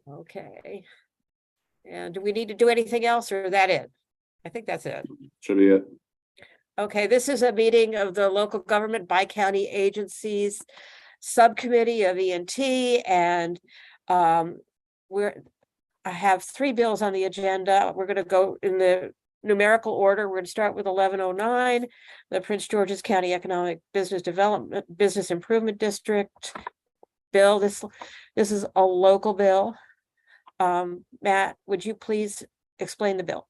Okay. And do we need to do anything else, or is that it? I think that's it. Should be it. Okay, this is a meeting of the local government by county agencies subcommittee of E&T, and I have 3 bills on the agenda. We're going to go in the numerical order. We're going to start with 1109, the Prince George's County Economic Business Development Business Improvement District bill. This is a local bill. Matt, would you please explain the bill?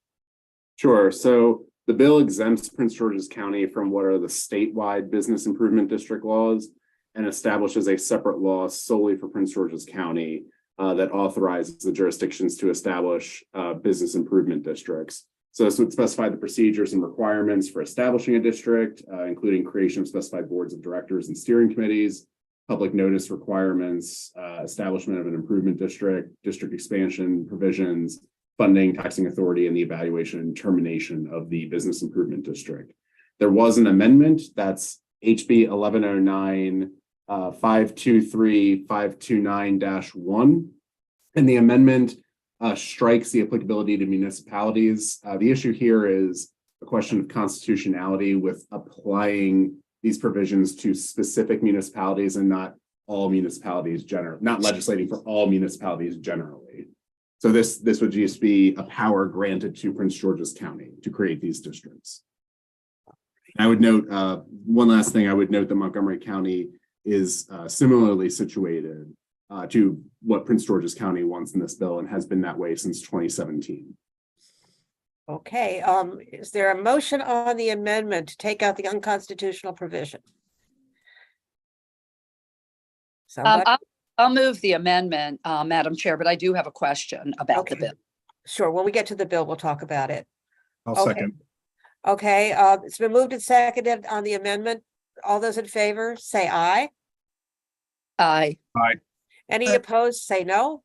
Sure. So the bill exempts Prince George's County from what are the statewide business improvement district laws and establishes a separate law solely for Prince George's County that authorizes the jurisdictions to establish business improvement districts. So this would specify the procedures and requirements for establishing a district, including creation of specified boards of directors and steering committees, public notice requirements, establishment of an improvement district, district expansion provisions, funding, taxing authority, and the evaluation and termination of the business improvement district. There was an amendment, that's HB 1109 523-529-1, and the amendment strikes the applicability to municipalities. The issue here is a question of constitutionality with applying these provisions to specific municipalities and not all municipalities generally, not legislating for all municipalities generally. So this would just be a power granted to Prince George's County to create these districts. I would note one last thing. I would note that Montgomery County is similarly situated to what Prince George's County wants in this bill and has been that way since 2017. Okay, is there a motion on the amendment to take out the unconstitutional provision? I'll move the amendment, Madam Chair, but I do have a question about the bill. Sure, when we get to the bill, we'll talk about it. I'll second. Okay, it's been moved and seconded on the amendment. All those in favor, say aye. Aye. Aye. Any opposed, say no.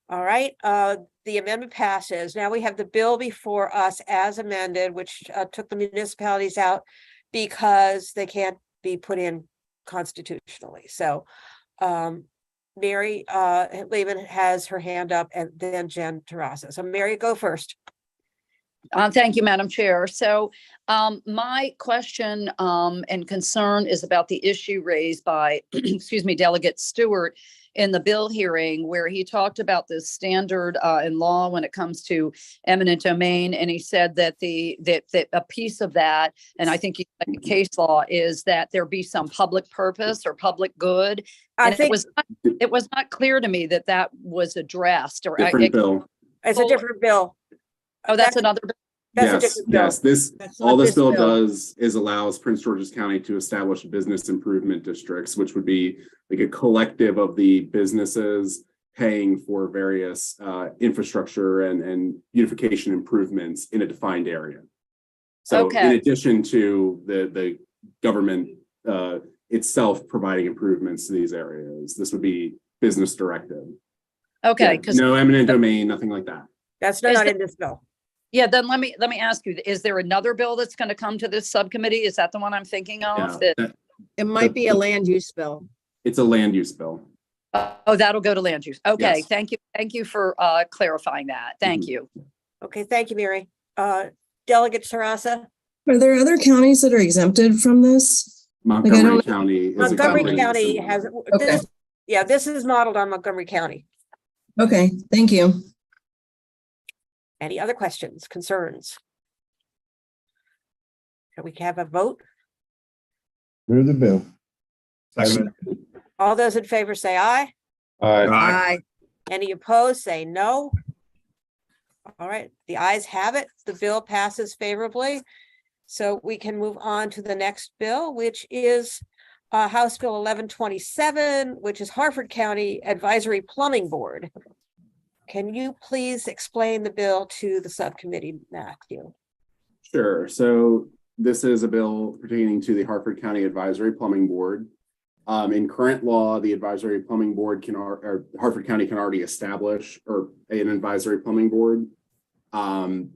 All right, the amendment passes. Now we have the bill before us as amended, which took the municipalities out because they can't be put in constitutionally. So Mary Lehman has her hand up, and then Jen Terrasa. So Mary, go first. Thank you, Madam Chair. So my question and concern is about the issue raised by, excuse me, Delegate Stewart in the bill hearing, where he talked about the standard in law when it comes to eminent domain. And he said that that a piece of that, and I think the case law, is that there be some public purpose or public good. And it was not clear to me that that was addressed. Or different bill. It's a different bill. Oh, that's another bill. Yes. This bill does is allows Prince George's County to establish business improvement districts, which would be like a collective of the businesses paying for various infrastructure and beautification improvements in a defined area. So in addition to the government itself providing improvements to these areas, this would be business directed. Okay. Yeah, no eminent domain, nothing like that. That's not in this bill. Yeah, then let me ask you, is there another bill that's going to come to this subcommittee? Is that the one I'm thinking of? Yeah, it might be a land use bill. It's a land use bill. Oh, that'll go to land use. Okay, Yes. Thank you. Thank you for clarifying that. Thank you. Okay, thank you, Mary. Delegate Terrasa. Are there other counties that are exempted from this? Montgomery County is Montgomery County has Okay. this is modeled on Montgomery County. Okay, thank you. Any other questions, concerns? Can we have a vote? Move the bill. Second. All those in favor say aye. Aye. Any opposed, say no. All right, the ayes have it. The bill passes favorably. So we can move on to the next bill, which is House Bill 1127, which is Harford County Advisory Plumbing Board. Can you please explain the bill to the subcommittee, Matthew? Sure. So this is a bill pertaining to the Harford County Advisory Plumbing Board. In current law, the Advisory Plumbing Board or Harford County can already establish an advisory plumbing board. And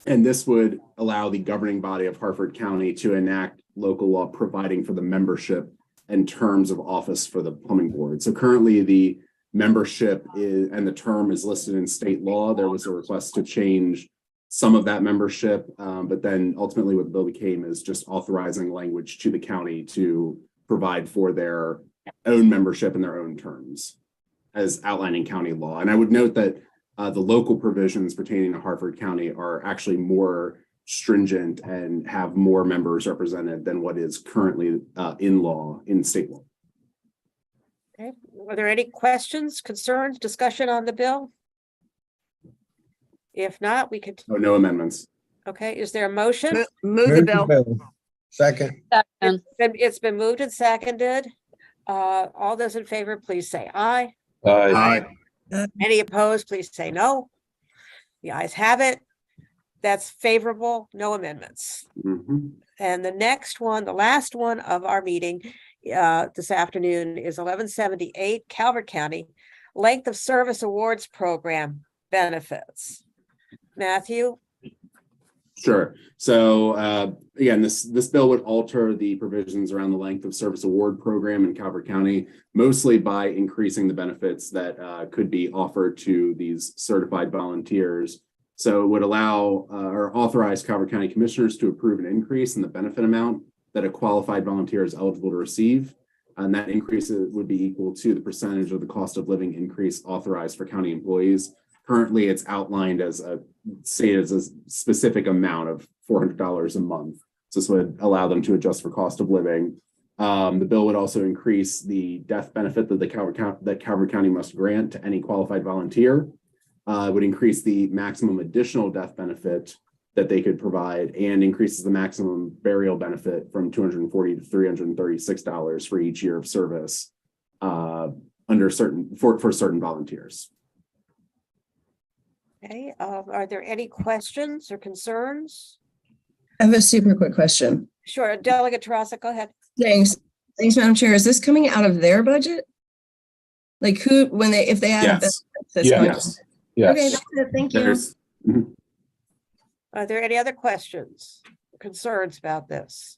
this would allow the governing body of Harford County to enact local law providing for the membership and terms of office for the plumbing board. So currently the membership is, and the term is listed in state law. There was a request to change some of that membership, but then ultimately what the bill became is just authorizing language to the county to provide for their own membership in their own terms as outlined in county law. And I would note that the local provisions pertaining to Harford County are actually more stringent and have more members represented than what is currently in law, in state law. Okay, are there any questions, concerns, discussion on the bill? If not, we could, Oh, no amendments. okay, is there a motion? Move the bill. Second. Second. It's been moved and seconded. All those in favor, please say aye. Aye. Any opposed, please say no. The ayes have it. That's favorable, no amendments. Mhm. And the next one, the last one of our meeting this afternoon is 1178 Calvert County Length of Service Awards Program benefits. Matthew? Sure. So again, this bill would alter the provisions around the length of service award program in Calvert County, mostly by increasing the benefits that could be offered to these certified volunteers. So it would allow or authorize Calvert County commissioners to approve an increase in the benefit amount that a qualified volunteer is eligible to receive. And that increase would be equal to the percentage of the cost of living increase authorized for county employees. Currently, it's outlined as a specific amount of $400 a month. So this would allow them to adjust for cost of living. The bill would also increase the death benefit that Calvert County must grant to any qualified volunteer. It would increase the maximum additional death benefit that they could provide and increases the maximum burial benefit from $240 to $336 for each year of service for certain volunteers. Okay, are there any questions or concerns? I have a super quick question. Sure, Delegate Tarasa, go ahead. Thanks, Madam Chair. Is this coming out of their budget? Like who, if they have. Yes. Yes. Yes. Okay, that's it. Thank you. There's- Are there any other questions, concerns about this?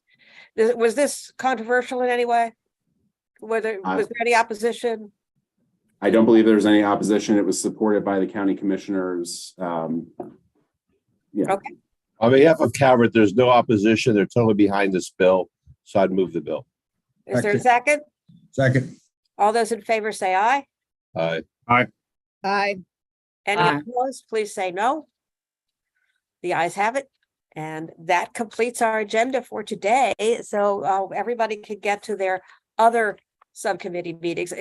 Was this controversial in any way? Was there any opposition? I don't believe there's any opposition. It was supported by the county commissioners. Okay, On behalf of Calvert, there's no opposition. They're totally behind this bill. So I'd move the bill. is there a second? Second. All those in favor say aye. Aye. Aye. Any Aye. opposed, please say no. The ayes have it. And that completes our agenda for today. So everybody could get to their other subcommittee meetings.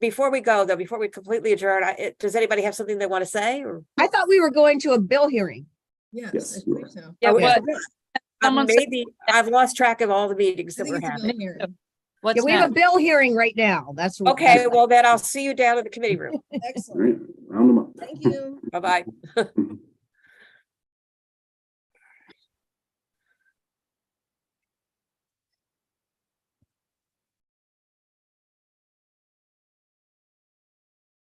Before we go, though, before we completely adjourn, does anybody have something they want to say? Or I thought we were going to a bill hearing. Yes, Yes, I you think so. Yeah, Okay. what, someone said- Maybe I've lost track of all the meetings I that think we're it's a having. bill hearing. what's Yeah, we have a next? bill hearing right now. That's what. Okay, well then I'll see you down in the committee room. All Excellent. right, round them up. Thank you. Bye-bye.